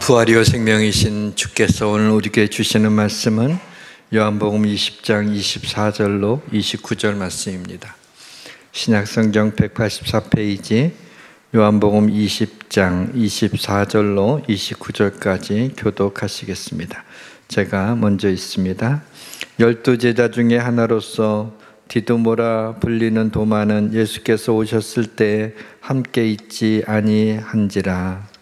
부활이요 생명이신 주께서 오늘 우리에게 주시는 말씀은 요한복음 20장 24절로 29절 말씀입니다. 신약성경 184페이지 요한복음 20장 24절로 29절까지 교독하시겠습니다. 제가 먼저 읽습니다. 12제자 중에 하나로서 디두모라 불리는 도마는 예수께서 오셨을 때 함께 있지 아니한지라.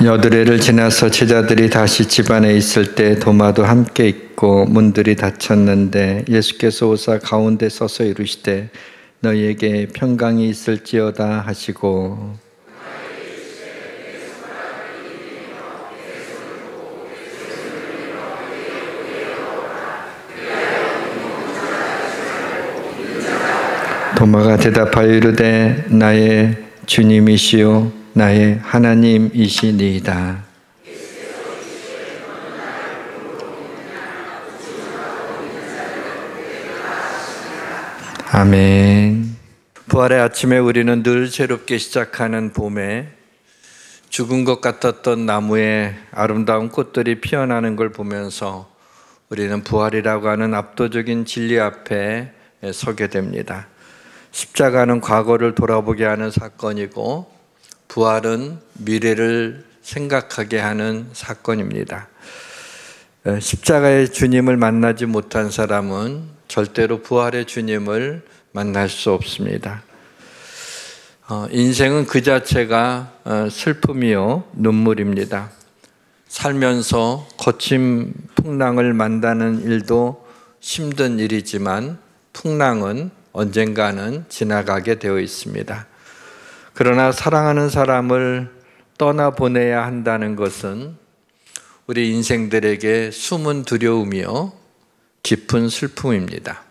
여드레를 지나서 제자들이 다시 집안에 있을 때 도마도 함께 있고 문들이 닫혔는데 예수께서 오사 가운데 서서 이르시되 너희에게 평강이 있을지어다 하시고 도마가 대답하여 이르되 나의 주님이시요 나의 하나님이시니이다. 아멘. 부활의 아침에 우리는 늘 새롭게 시작하는 봄에 죽은 것 같았던 나무에 아름다운 꽃들이 피어나는 걸 보면서 우리는 부활이라고 하는 압도적인 진리 앞에 서게 됩니다. 십자가는 과거를 돌아보게 하는 사건이고 부활은 미래를 생각하게 하는 사건입니다. 십자가의 주님을 만나지 못한 사람은 절대로 부활의 주님을 만날 수 없습니다. 인생은 그 자체가 슬픔이요 눈물입니다. 살면서 거친 풍랑을 만나는 일도 힘든 일이지만 풍랑은 언젠가는 지나가게 되어 있습니다. 그러나 사랑하는 사람을 떠나보내야 한다는 것은 우리 인생들에게 숨은 두려움이요 깊은 슬픔입니다.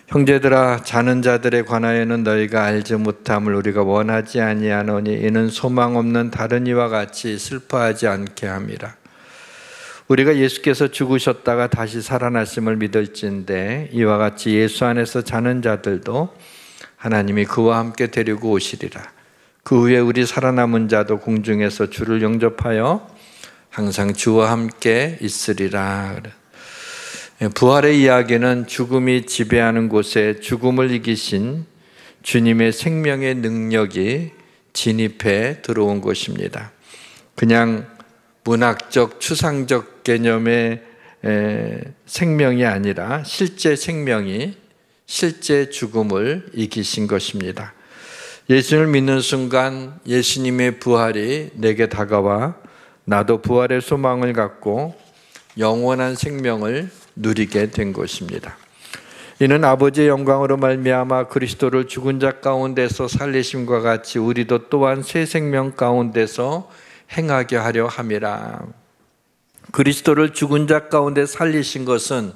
형제들아 자는 자들에 관하여는 너희가 알지 못함을 우리가 원하지 아니하노니 이는 소망 없는 다른 이와 같이 슬퍼하지 않게 함이라. 우리가 예수께서 죽으셨다가 다시 살아나심을 믿을진데 이와 같이 예수 안에서 자는 자들도 하나님이 그와 함께 데리고 오시리라. 그 후에 우리 살아남은 자도 공중에서 주를 영접하여 항상 주와 함께 있으리라. 부활의 이야기는 죽음이 지배하는 곳에 죽음을 이기신 주님의 생명의 능력이 진입해 들어온 것입니다. 그냥 문학적, 추상적 개념의 생명이 아니라 실제 생명이 실제 죽음을 이기신 것입니다. 예수를 믿는 순간 예수님의 부활이 내게 다가와 나도 부활의 소망을 갖고 영원한 생명을 누리게 된 것입니다. 이는 아버지의 영광으로 말미암아 그리스도를 죽은 자 가운데서 살리심과 같이 우리도 또한 새 생명 가운데서 행하게 하려 함이라. 그리스도를 죽은 자 가운데 살리신 것은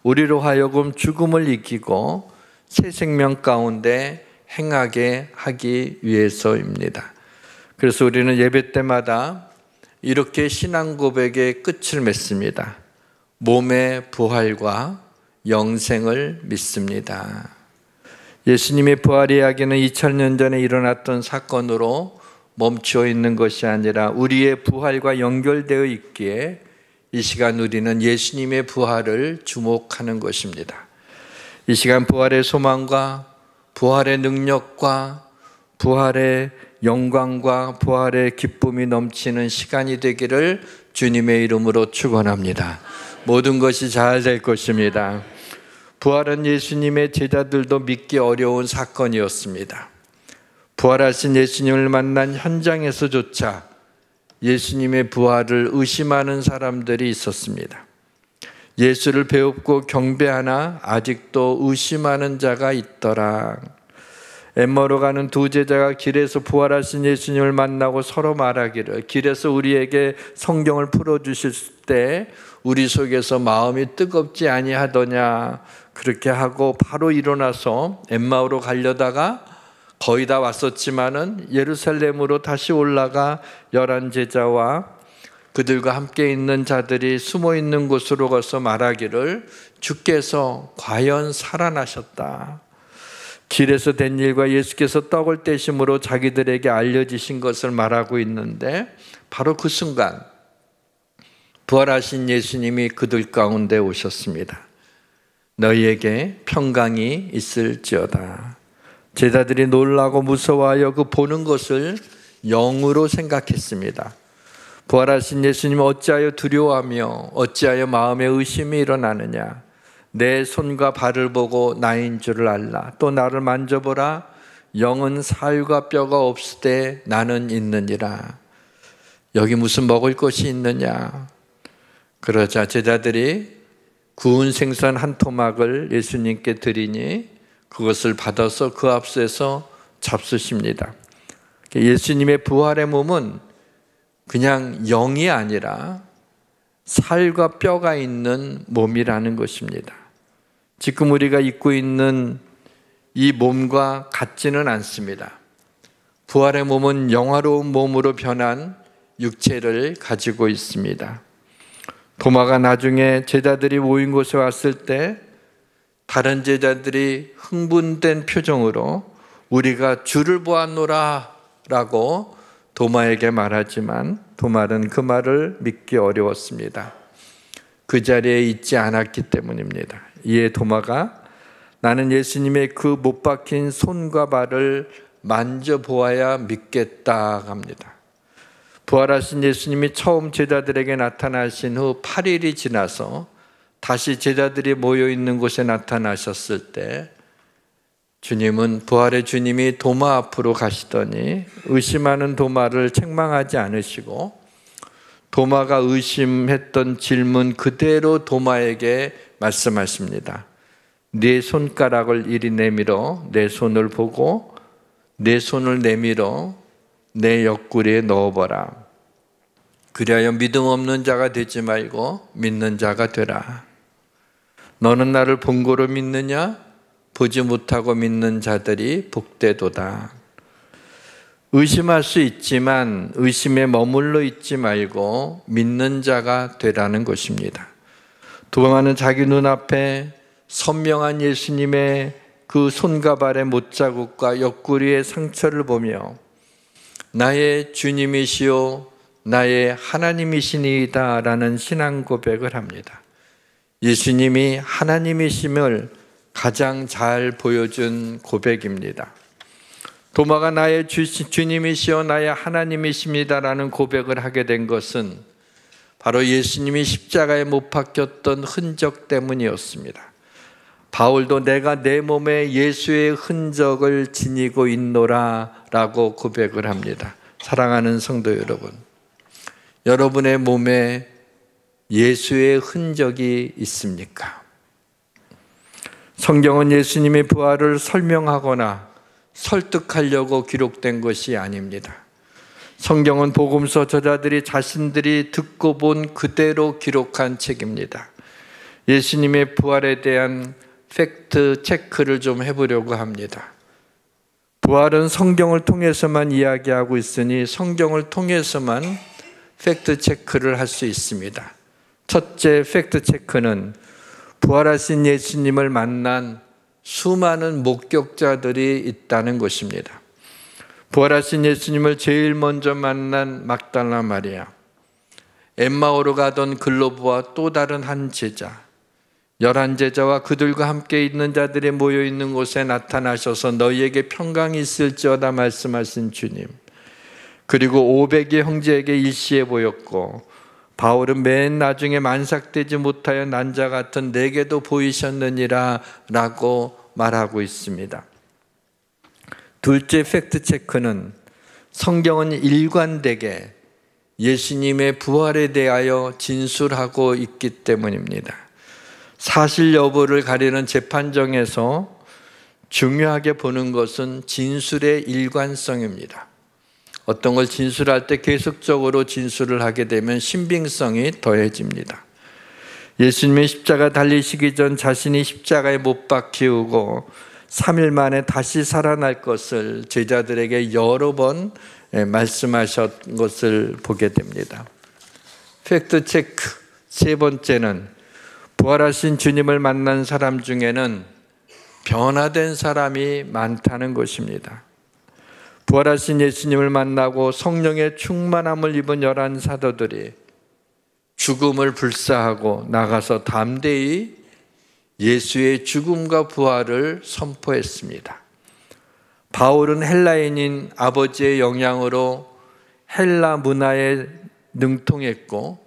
우리로 하여금 죽음을 이기고 새 생명 가운데 행하게 하기 위해서입니다. 그래서 우리는 예배 때마다 이렇게 신앙 고백의 끝을 맺습니다. 몸의 부활과 영생을 믿습니다. 예수님의 부활 이야기는 2000년 전에 일어났던 사건으로 멈추어 있는 것이 아니라 우리의 부활과 연결되어 있기에 이 시간 우리는 예수님의 부활을 주목하는 것입니다. 이 시간 부활의 소망과 부활의 능력과 부활의 영광과 부활의 기쁨이 넘치는 시간이 되기를 주님의 이름으로 축원합니다. 모든 것이 잘 될 것입니다. 부활은 예수님의 제자들도 믿기 어려운 사건이었습니다. 부활하신 예수님을 만난 현장에서조차 예수님의 부활을 의심하는 사람들이 있었습니다. 예수를 배웁고 경배하나 아직도 의심하는 자가 있더라. 엠마오로 가는 두 제자가 길에서 부활하신 예수님을 만나고 서로 말하기를 길에서 우리에게 성경을 풀어주실 때 우리 속에서 마음이 뜨겁지 아니하더냐. 그렇게 하고 바로 일어나서 엠마오로 가려다가 거의 다 왔었지만은 예루살렘으로 다시 올라가 11 제자와 그들과 함께 있는 자들이 숨어 있는 곳으로 가서 말하기를 주께서 과연 살아나셨다. 길에서 된 일과 예수께서 떡을 떼심으로 자기들에게 알려지신 것을 말하고 있는데, 바로 그 순간 부활하신 예수님이 그들 가운데 오셨습니다. 너희에게 평강이 있을지어다. 제자들이 놀라고 무서워하여 그 보는 것을 영으로 생각했습니다. 부활하신 예수님, 어찌하여 두려워하며 어찌하여 마음에 의심이 일어나느냐. 내 손과 발을 보고 나인 줄을 알라. 또 나를 만져보라. 영은 살과 뼈가 없으되 나는 있느니라. 여기 무슨 먹을 것이 있느냐. 그러자 제자들이 구운 생선 한 토막을 예수님께 드리니 그것을 받아서 그 앞에서 잡수십니다. 예수님의 부활의 몸은 그냥 영이 아니라 살과 뼈가 있는 몸이라는 것입니다. 지금 우리가 입고 있는 이 몸과 같지는 않습니다. 부활의 몸은 영화로운 몸으로 변한 육체를 가지고 있습니다. 도마가 나중에 제자들이 모인 곳에 왔을 때 다른 제자들이 흥분된 표정으로 우리가 주를 보았노라 라고 도마에게 말하지만 도마는 그 말을 믿기 어려웠습니다. 그 자리에 있지 않았기 때문입니다. 이에 도마가 나는 예수님의 그 못 박힌 손과 발을 만져보아야 믿겠다 합니다. 부활하신 예수님이 처음 제자들에게 나타나신 후 8일이 지나서 다시 제자들이 모여있는 곳에 나타나셨을 때 주님은, 부활의 주님이 도마 앞으로 가시더니 의심하는 도마를 책망하지 않으시고 도마가 의심했던 질문 그대로 도마에게 말씀하십니다. 네 손가락을 이리 내밀어 내 손을 보고 내 손을 내밀어 내 옆구리에 넣어보라. 그리하여 믿음 없는 자가 되지 말고 믿는 자가 되라. 너는 나를 본고로 믿느냐? 보지 못하고 믿는 자들이 복되도다. 의심할 수 있지만 의심에 머물러 있지 말고 믿는 자가 되라는 것입니다. 도마는 자기 눈앞에 선명한 예수님의 그 손과 발의 못자국과 옆구리의 상처를 보며 나의 주님이시요 나의 하나님이시니이다 라는 신앙 고백을 합니다. 예수님이 하나님이심을 가장 잘 보여준 고백입니다. 도마가 나의 주님이시여 나의 하나님이십니다 라는 고백을 하게 된 것은 바로 예수님이 십자가에 못 박혔던 흔적 때문이었습니다. 바울도 내가 내 몸에 예수의 흔적을 지니고 있노라 라고 고백을 합니다. 사랑하는 성도 여러분, 여러분의 몸에 예수의 흔적이 있습니까? 성경은 예수님의 부활을 설명하거나 설득하려고 기록된 것이 아닙니다. 성경은 복음서 저자들이 자신들이 듣고 본 그대로 기록한 책입니다. 예수님의 부활에 대한 팩트 체크를 좀 해보려고 합니다. 부활은 성경을 통해서만 이야기하고 있으니 성경을 통해서만 팩트 체크를 할 수 있습니다. 첫째 팩트 체크는 부활하신 예수님을 만난 수많은 목격자들이 있다는 것입니다. 부활하신 예수님을 제일 먼저 만난 막달라 마리아, 엠마오로 가던 글로브와 또 다른 한 제자, 11제자와 그들과 함께 있는 자들이 모여있는 곳에 나타나셔서 너희에게 평강이 있을지어다 말씀하신 주님, 그리고 500의 형제에게 일시에 보였고 바울은 맨 나중에 만삭되지 못하여 난자 같은 내게도 보이셨느니라 라고 말하고 있습니다. 둘째 팩트 체크는 성경은 일관되게 예수님의 부활에 대하여 진술하고 있기 때문입니다. 사실 여부를 가리는 재판정에서 중요하게 보는 것은 진술의 일관성입니다. 어떤 걸 진술할 때 계속적으로 진술을 하게 되면 신빙성이 더해집니다. 예수님의 십자가 달리시기 전 자신이 십자가에 못 박히고 3일 만에 다시 살아날 것을 제자들에게 여러 번 말씀하셨던 것을 보게 됩니다. 팩트 체크 세 번째는 부활하신 주님을 만난 사람 중에는 변화된 사람이 많다는 것입니다. 부활하신 예수님을 만나고 성령의 충만함을 입은 11 사도들이 죽음을 불사하고 나가서 담대히 예수의 죽음과 부활을 선포했습니다. 바울은 헬라인인 아버지의 영향으로 헬라 문화에 능통했고,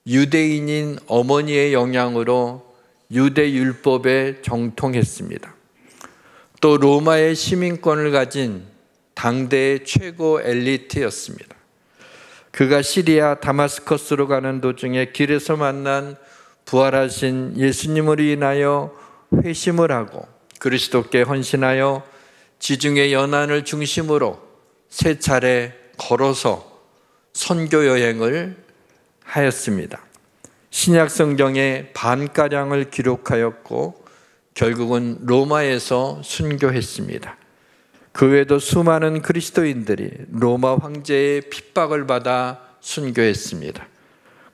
유대인인 어머니의 영향으로 유대 율법에 정통했습니다. 또 로마의 시민권을 가진 당대의 최고 엘리트였습니다. 그가 시리아 다마스커스로 가는 도중에 길에서 만난 부활하신 예수님으로 인하여 회심을 하고 그리스도께 헌신하여 지중해 연안을 중심으로 3차례 걸어서 선교 여행을 하였습니다. 신약 성경의 반가량을 기록하였고 결국은 로마에서 순교했습니다. 그 외에도 수많은 그리스도인들이 로마 황제의 핍박을 받아 순교했습니다.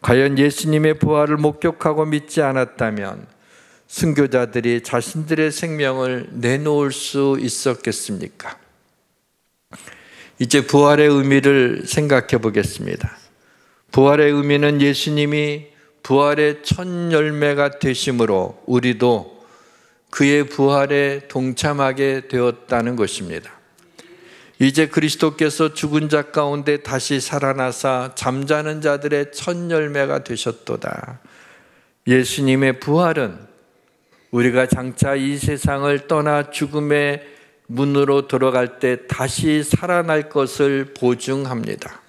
과연 예수님의 부활을 목격하고 믿지 않았다면 순교자들이 자신들의 생명을 내놓을 수 있었겠습니까? 이제 부활의 의미를 생각해 보겠습니다. 부활의 의미는 예수님이 부활의 첫 열매가 되심으로 우리도 그의 부활에 동참하게 되었다는 것입니다. 이제 그리스도께서 죽은 자 가운데 다시 살아나사 잠자는 자들의 첫 열매가 되셨도다. 예수님의 부활은 우리가 장차 이 세상을 떠나 죽음의 문으로 들어갈 때 다시 살아날 것을 보증합니다.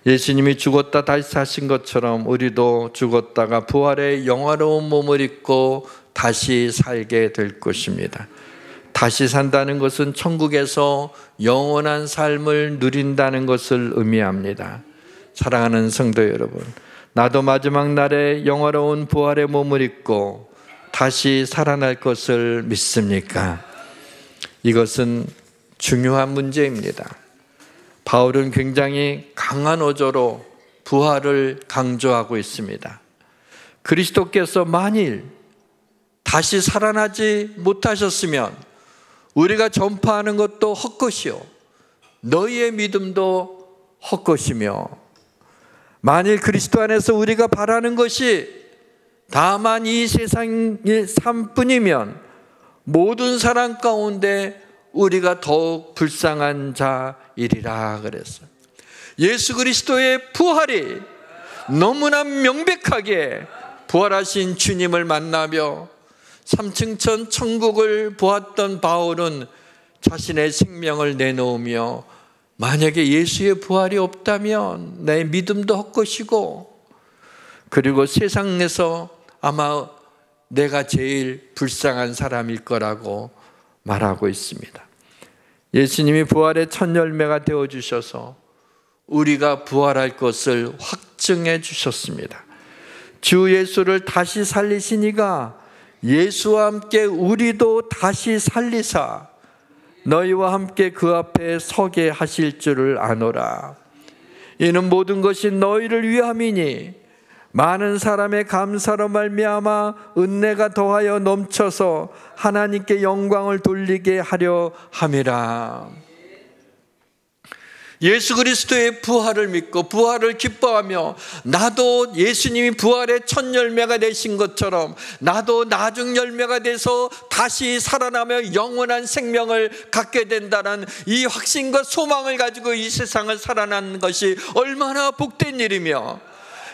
예수님이 죽었다 다시 사신 것처럼 우리도 죽었다가 부활의 영화로운 몸을 입고 다시 살게 될 것입니다. 다시 산다는 것은 천국에서 영원한 삶을 누린다는 것을 의미합니다. 사랑하는 성도 여러분, 나도 마지막 날에 영화로운 부활의 몸을 입고 다시 살아날 것을 믿습니까? 이것은 중요한 문제입니다. 바울은 굉장히 강한 어조로 부활을 강조하고 있습니다. 그리스도께서 만일 다시 살아나지 못하셨으면 우리가 전파하는 것도 헛것이요 너희의 믿음도 헛것이며, 만일 그리스도 안에서 우리가 바라는 것이 다만 이 세상의 삶뿐이면 모든 사람 가운데 우리가 더욱 불쌍한 자이리라 그랬어요. 예수 그리스도의 부활이 너무나 명백하게 부활하신 주님을 만나며 3층천 천국을 보았던 바울은 자신의 생명을 내놓으며 만약에 예수의 부활이 없다면 내 믿음도 헛것이고, 그리고 세상에서 아마 내가 제일 불쌍한 사람일 거라고 말하고 있습니다. 예수님이 부활의 첫 열매가 되어주셔서 우리가 부활할 것을 확증해 주셨습니다. 주 예수를 다시 살리시니가 예수와 함께 우리도 다시 살리사 너희와 함께 그 앞에 서게 하실 줄을 아노라. 이는 모든 것이 너희를 위함이니 많은 사람의 감사로 말미암아 은혜가 더하여 넘쳐서 하나님께 영광을 돌리게 하려 함이라. 예수 그리스도의 부활을 믿고 부활을 기뻐하며 나도 예수님이 부활의 첫 열매가 되신 것처럼 나도 나중 열매가 돼서 다시 살아나며 영원한 생명을 갖게 된다는 이 확신과 소망을 가지고 이 세상을 살아나는 것이 얼마나 복된 일이며,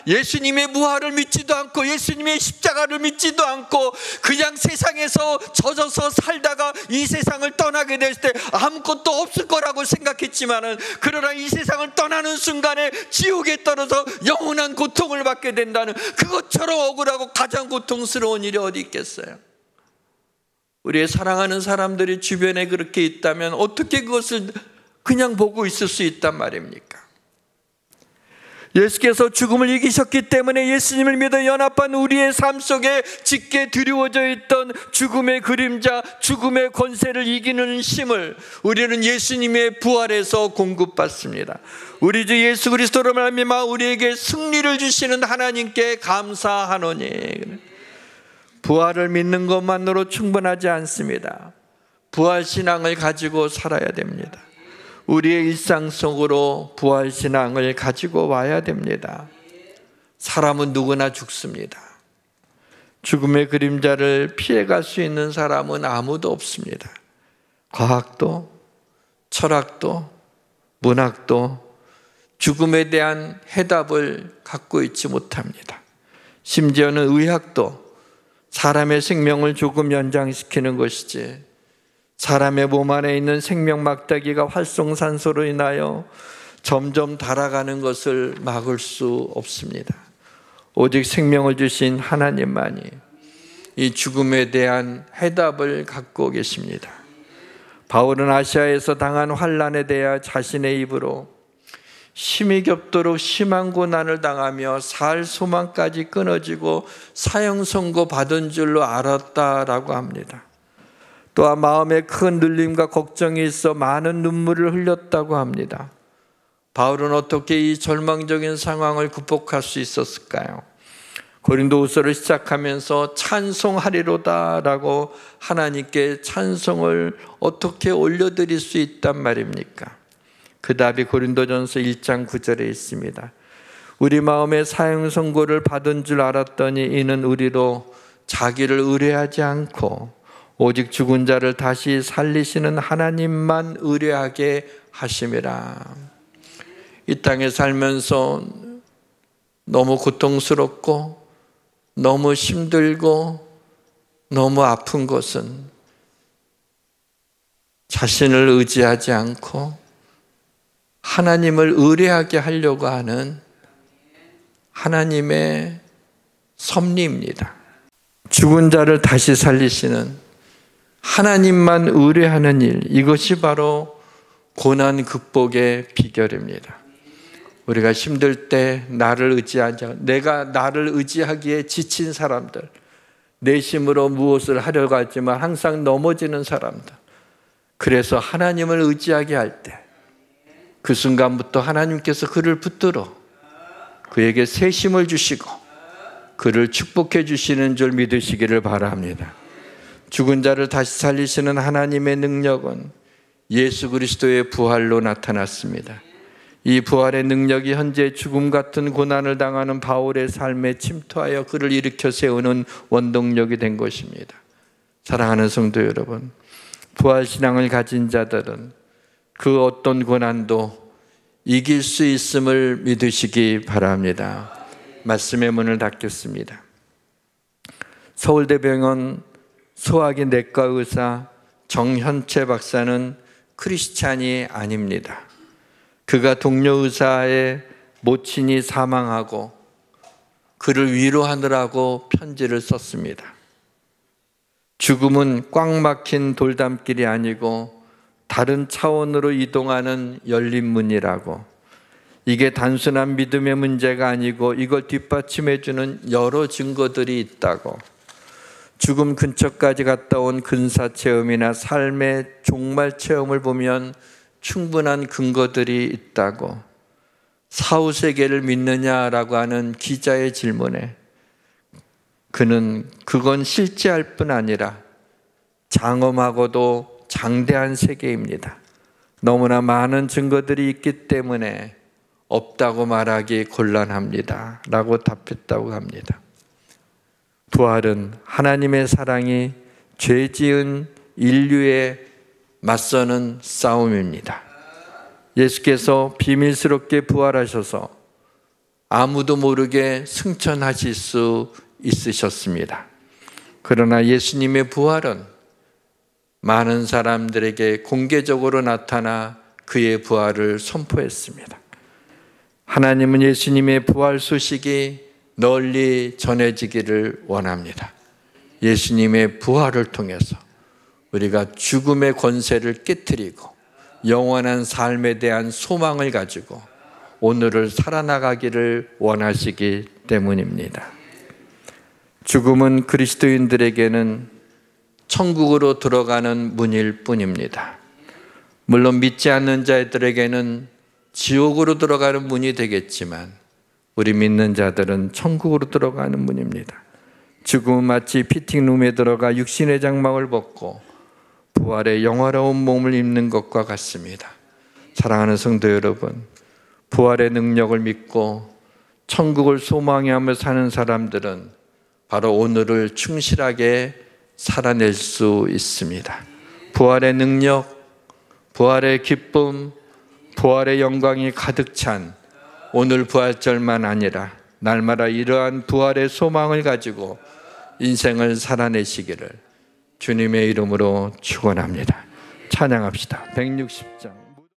예수님의 부활을 믿지도 않고 예수님의 십자가를 믿지도 않고 그냥 세상에서 젖어서 살다가 이 세상을 떠나게 될 때 아무것도 없을 거라고 생각했지만은, 그러나 이 세상을 떠나는 순간에 지옥에 떨어져 영원한 고통을 받게 된다는, 그것처럼 억울하고 가장 고통스러운 일이 어디 있겠어요? 우리의 사랑하는 사람들이 주변에 그렇게 있다면 어떻게 그것을 그냥 보고 있을 수 있단 말입니까? 예수께서 죽음을 이기셨기 때문에 예수님을 믿어 연합한 우리의 삶 속에 짙게 드리워져 있던 죽음의 그림자, 죽음의 권세를 이기는 힘을 우리는 예수님의 부활에서 공급받습니다. 우리 주 예수 그리스도로 말미암아 우리에게 승리를 주시는 하나님께 감사하노니. 부활을 믿는 것만으로 충분하지 않습니다. 부활신앙을 가지고 살아야 됩니다. 우리의 일상 속으로 부활신앙을 가지고 와야 됩니다. 사람은 누구나 죽습니다. 죽음의 그림자를 피해갈 수 있는 사람은 아무도 없습니다. 과학도, 철학도, 문학도 죽음에 대한 해답을 갖고 있지 못합니다. 심지어는 의학도 사람의 생명을 조금 연장시키는 것이지 사람의 몸 안에 있는 생명 막대기가 활성산소로 인하여 점점 닳아가는 것을 막을 수 없습니다. 오직 생명을 주신 하나님만이 이 죽음에 대한 해답을 갖고 계십니다. 바울은 아시아에서 당한 환난에 대해 자신의 입으로 심히 겹도록 심한 고난을 당하며 살 소망까지 끊어지고 사형 선고 받은 줄로 알았다라고 합니다. 또한 마음에 큰 눌림과 걱정이 있어 많은 눈물을 흘렸다고 합니다. 바울은 어떻게 이 절망적인 상황을 극복할 수 있었을까요? 고린도후서를 시작하면서 찬송하리로다라고 하나님께 찬송을 어떻게 올려드릴 수 있단 말입니까? 그 답이 고린도전서 1장 9절에 있습니다. 우리 마음에 사형 선고를 받은 줄 알았더니 이는 우리로 자기를 의뢰하지 않고 오직 죽은 자를 다시 살리시는 하나님만 의뢰하게 하심이라. 이 땅에 살면서 너무 고통스럽고 너무 힘들고 너무 아픈 것은 자신을 의지하지 않고 하나님을 의뢰하게 하려고 하는 하나님의 섭리입니다. 죽은 자를 다시 살리시는 하나님만 의뢰하는 일, 이것이 바로 고난 극복의 비결입니다. 우리가 힘들 때 나를 의지하자, 내가 나를 의지하기에 지친 사람들, 내심으로 무엇을 하려고 하지만 항상 넘어지는 사람들, 그래서 하나님을 의지하게 할 때 그 순간부터 하나님께서 그를 붙들어 그에게 새 힘을 주시고 그를 축복해 주시는 줄 믿으시기를 바랍니다. 죽은 자를 다시 살리시는 하나님의 능력은 예수 그리스도의 부활로 나타났습니다. 이 부활의 능력이 현재 죽음 같은 고난을 당하는 바울의 삶에 침투하여 그를 일으켜 세우는 원동력이 된 것입니다. 사랑하는 성도 여러분, 부활신앙을 가진 자들은 그 어떤 고난도 이길 수 있음을 믿으시기 바랍니다. 말씀의 문을 닫겠습니다. 서울대병원 소화기 내과 의사 정현채 박사는 크리스찬이 아닙니다. 그가 동료 의사의 모친이 사망하고 그를 위로하느라고 편지를 썼습니다. 죽음은 꽉 막힌 돌담길이 아니고 다른 차원으로 이동하는 열린 문이라고, 이게 단순한 믿음의 문제가 아니고 이걸 뒷받침해주는 여러 증거들이 있다고, 죽음 근처까지 갔다 온 근사 체험이나 삶의 종말 체험을 보면 충분한 근거들이 있다고, 사후세계를 믿느냐라고 하는 기자의 질문에 그는 그건 실제할 뿐 아니라 장엄하고도 장대한 세계입니다. 너무나 많은 증거들이 있기 때문에 없다고 말하기 곤란합니다 라고 답했다고 합니다. 부활은 하나님의 사랑이 죄 지은 인류에 맞서는 싸움입니다. 예수께서 비밀스럽게 부활하셔서 아무도 모르게 승천하실 수 있으셨습니다. 그러나 예수님의 부활은 많은 사람들에게 공개적으로 나타나 그의 부활을 선포했습니다. 하나님은 예수님의 부활 소식이 널리 전해지기를 원합니다. 예수님의 부활을 통해서 우리가 죽음의 권세를 깨트리고 영원한 삶에 대한 소망을 가지고 오늘을 살아나가기를 원하시기 때문입니다. 죽음은 그리스도인들에게는 천국으로 들어가는 문일 뿐입니다. 물론 믿지 않는 자들에게는 지옥으로 들어가는 문이 되겠지만 우리 믿는 자들은 천국으로 들어가는 문입니다. 죽음은 마치 피팅룸에 들어가 육신의 장막을 벗고 부활의 영화로운 몸을 입는 것과 같습니다. 사랑하는 성도 여러분, 부활의 능력을 믿고 천국을 소망하며 사는 사람들은 바로 오늘을 충실하게 살아낼 수 있습니다. 부활의 능력, 부활의 기쁨, 부활의 영광이 가득 찬 오늘 부활절만 아니라 날마다 이러한 부활의 소망을 가지고 인생을 살아내시기를 주님의 이름으로 축원합니다. 찬양합시다. 160장